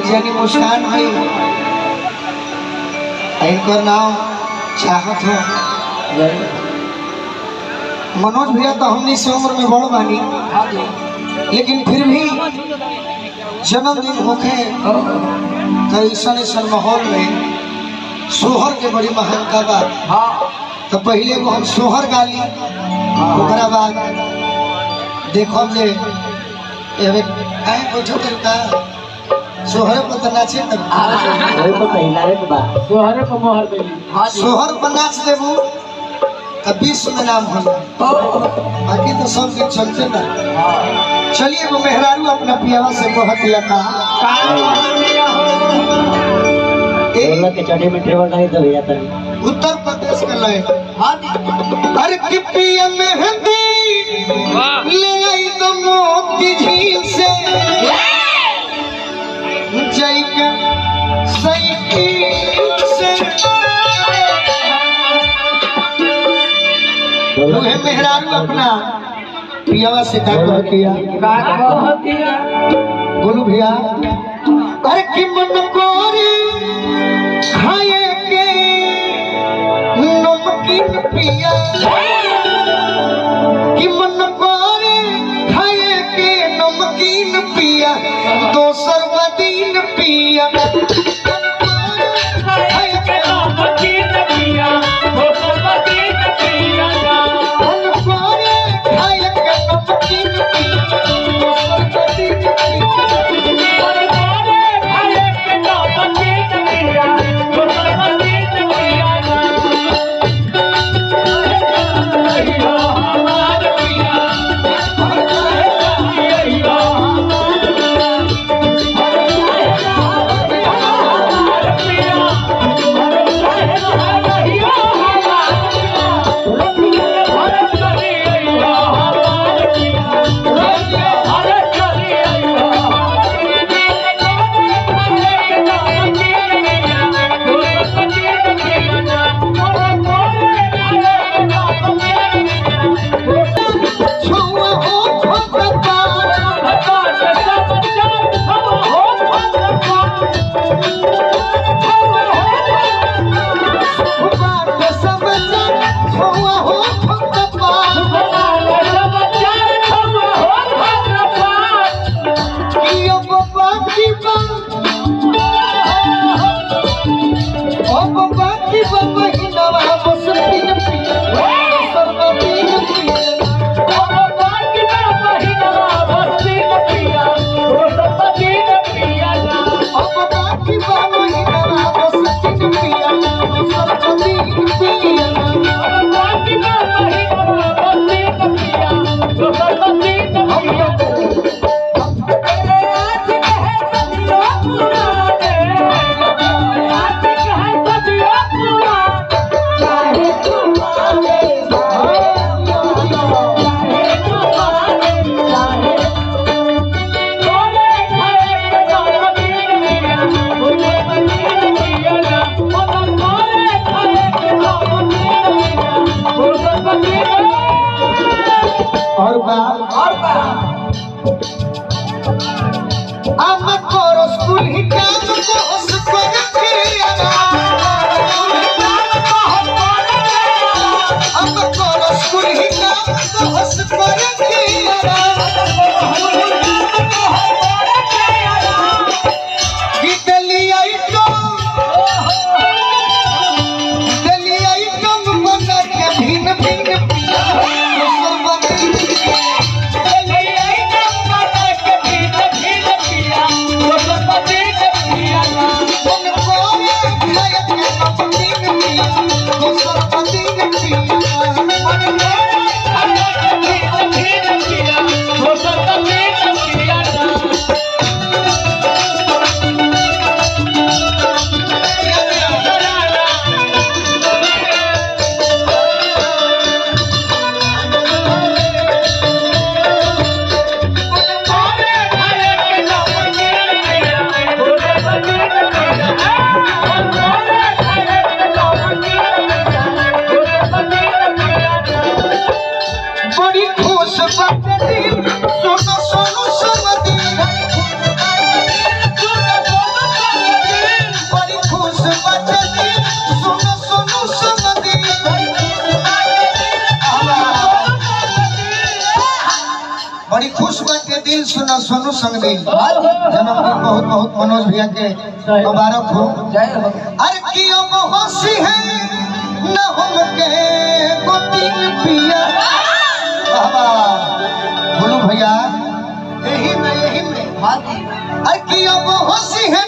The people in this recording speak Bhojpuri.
जानी मुस्कान भाई इनका नाम चाहत हो मनोज भैया तो हमने से उम्र में बड़ बानी लेकिन फिर भी जन्मदिन होके तो ऐसा माहौल में सोहर के बड़ी महानता बात तो पहले वो हम सोहर गाली ओकरा बाद देखो जे बैठो तरीका सोहर पर तो नाचे सोहर पर नाच देबू तब विश्व में नाम हो बाकी तो सब दिन चलते ना। चलिए वो मेहरारू अपना पियावा से बहुत दिया था के चढ़े में ट्रेवल नहीं तो भैया था उत्तर प्रदेश का लय अरे कि पिया मेहंदी ले आई तो मोती झील से जाइके साइकिल से तुम्हें मेहरारू अपना पियावा से क्या किया बोलू भैया अरे कि मन कोरी खाए के नमकीन पिया कि मन कोरी खाए के नमकीन पिया दोसर दिन पिया Yeah. दिल सुना सोनू संग दिल जन्मदिन बहुत बहुत मनोज भैया के मुबारक हो। अरे की होशी है न हम के गोतीन पिया बाबा बोलू भैया यही में अरे की होशी है